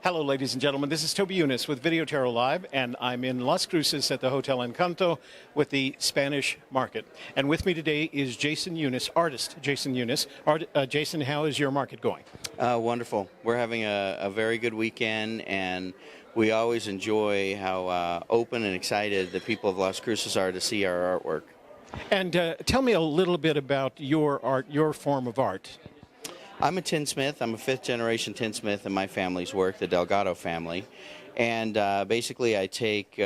Hello, ladies and gentlemen. This is Toby Younis with Video Tarot Live, and I'm in Las Cruces at the Hotel Encanto with the Spanish Market. And with me today is Jason Younis, artist Jason Younis. Jason, how is your market going? Wonderful. We're having a very good weekend, and we always enjoy how open and excited the people of Las Cruces are to see our artwork. And tell me a little bit about your art, your form of art. I'm a tinsmith. I'm a fifth-generation tinsmith in my family's work, the Delgado family. And basically I take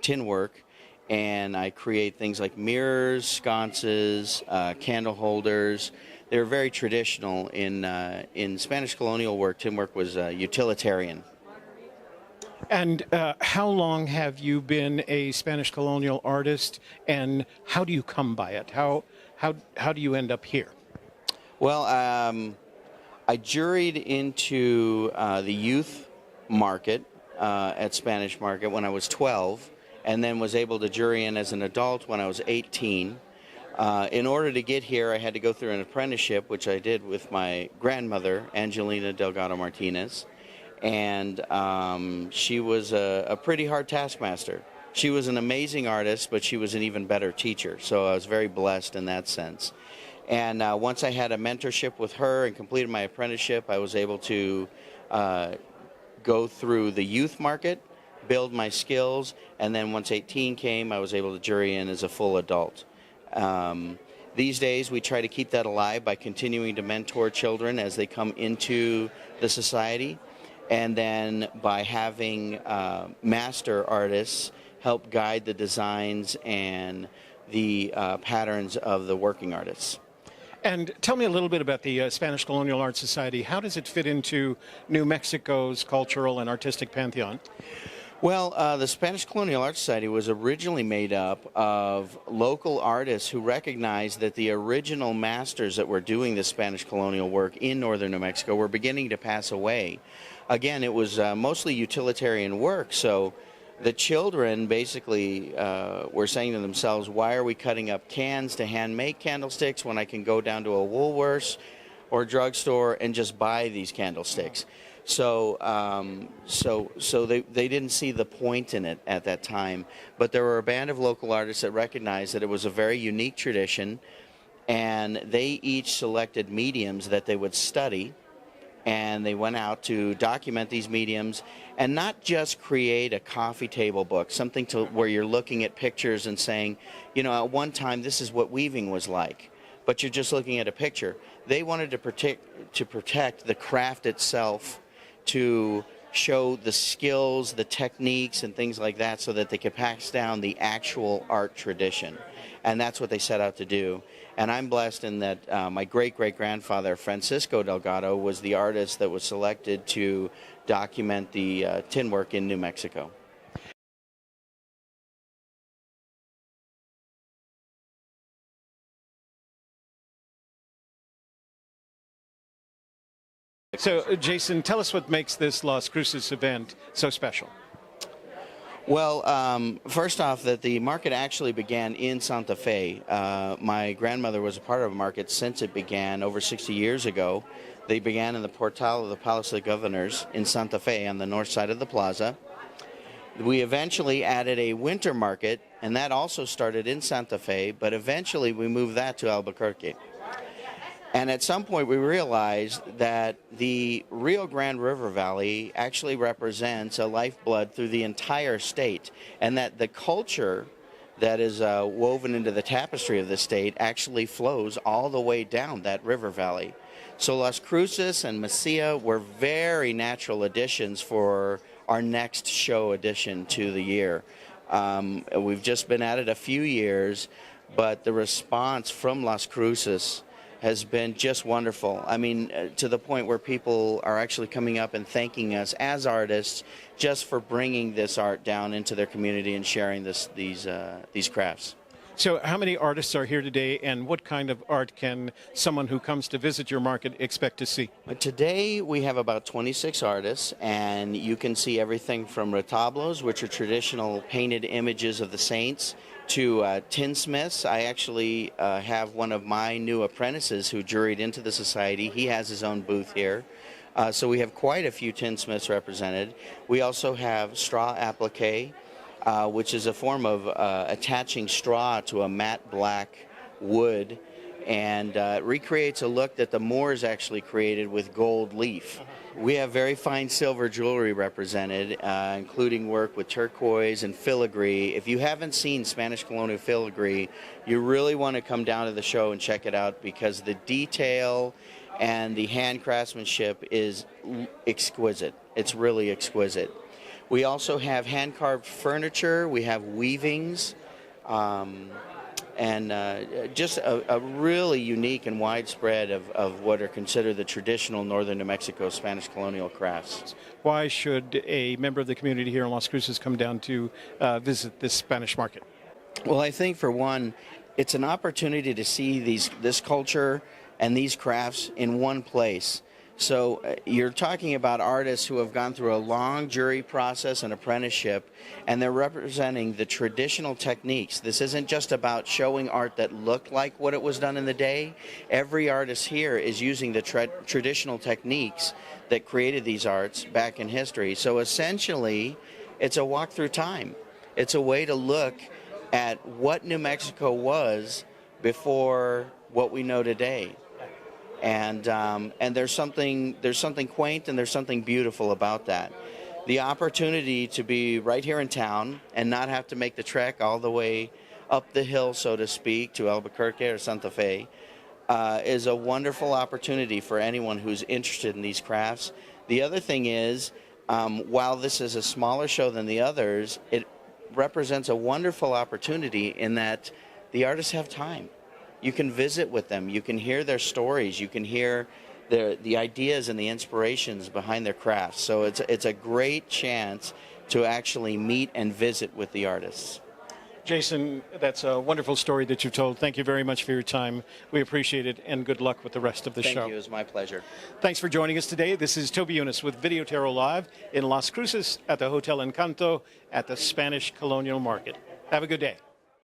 tin work and I create things like mirrors, sconces, candle holders. They're very traditional. In Spanish Colonial work, tin work was utilitarian. And how long have you been a Spanish Colonial artist, and how do you come by it? How do you end up here? Well, I juried into the youth market at Spanish Market when I was 12, and then was able to jury in as an adult when I was 18. In order to get here, I had to go through an apprenticeship, which I did with my grandmother, Angelina Delgado Martinez, and she was a pretty hard taskmaster. She was an amazing artist, but she was an even better teacher, so I was very blessed in that sense. And once I had a mentorship with her and completed my apprenticeship, I was able to go through the youth market, build my skills, and then once 18 came, I was able to jury in as a full adult. These days, we try to keep that alive by continuing to mentor children as they come into the society, and then by having master artists help guide the designs and the patterns of the working artists. And tell me a little bit about the Spanish Colonial Art Society. How does it fit into New Mexico's cultural and artistic pantheon? Well, the Spanish Colonial Art Society was originally made up of local artists who recognized that the original masters that were doing the Spanish Colonial work in northern New Mexico were beginning to pass away. Again, it was mostly utilitarian work, so the children basically were saying to themselves, why are we cutting up cans to hand make candlesticks when I can go down to a Woolworths or drugstore and just buy these candlesticks? So they didn't see the point in it at that time. But there were a band of local artists that recognized that it was a very unique tradition, and they each selected mediums that they would study, and they went out to document these mediums and not just create a coffee table book, something to where you're looking at pictures and saying, you know, at one time this is what weaving was like, but you're just looking at a picture. They wanted to protect the craft itself, to show the skills, the techniques, and things like that so that they could pass down the actual art tradition. And that's what they set out to do. And I'm blessed in that my great-great-grandfather, Francisco Delgado, was the artist that was selected to document the tin work in New Mexico. So, Jason, tell us what makes this Las Cruces event so special. Well, first off, that the market actually began in Santa Fe. My grandmother was a part of a market since it began over 60 years ago. They began in the portal of the Palace of the Governors in Santa Fe on the north side of the plaza. We eventually added a winter market, and that also started in Santa Fe, but eventually we moved that to Albuquerque. And at some point we realized that the Rio Grande River Valley actually represents a lifeblood through the entire state, and that the culture that is woven into the tapestry of the state actually flows all the way down that river valley. So Las Cruces and Mesilla were very natural additions for our next show addition to the year. We've just been at it a few years, but the response from Las Cruces has been just wonderful. I mean, to the point where people are actually coming up and thanking us as artists just for bringing this art down into their community and sharing these crafts. So how many artists are here today, and what kind of art can someone who comes to visit your market expect to see? Today we have about 26 artists, and you can see everything from retablos, which are traditional painted images of the saints, to tinsmiths. I actually have one of my new apprentices who juried into the society. He has his own booth here. So we have quite a few tinsmiths represented. We also have straw applique, which is a form of attaching straw to a matte black wood, and recreates a look that the Moors actually created with gold leaf. We have very fine silver jewelry represented, including work with turquoise and filigree. If you haven't seen Spanish Colonial filigree, you really want to come down to the show and check it out, because the detail and the hand craftsmanship is exquisite. It's really exquisite. We also have hand-carved furniture. We have weavings. And just a really unique and widespread of what are considered the traditional northern New Mexico Spanish colonial crafts. Why should a member of the community here in Las Cruces come down to visit this Spanish market? Well, I think for one, it's an opportunity to see this culture and these crafts in one place. So you're talking about artists who have gone through a long jury process and apprenticeship, and they're representing the traditional techniques. This isn't just about showing art that looked like what it was done in the day. Every artist here is using the traditional techniques that created these arts back in history. So essentially, it's a walk through time. It's a way to look at what New Mexico was before what we know today. And there's something quaint and there's something beautiful about that. The opportunity to be right here in town and not have to make the trek all the way up the hill, so to speak, to Albuquerque or Santa Fe is a wonderful opportunity for anyone who's interested in these crafts. The other thing is, while this is a smaller show than the others, it represents a wonderful opportunity in that the artists have time. You can visit with them. You can hear their stories. You can hear the ideas and the inspirations behind their crafts. So it's a great chance to actually meet and visit with the artists. Jason, that's a wonderful story that you've told. Thank you very much for your time. We appreciate it, and good luck with the rest of the show. Thank you. It was my pleasure. Thanks for joining us today. This is Toby Younis with Video Tarot Live in Las Cruces at the Hotel Encanto at the Spanish Colonial Market. Have a good day.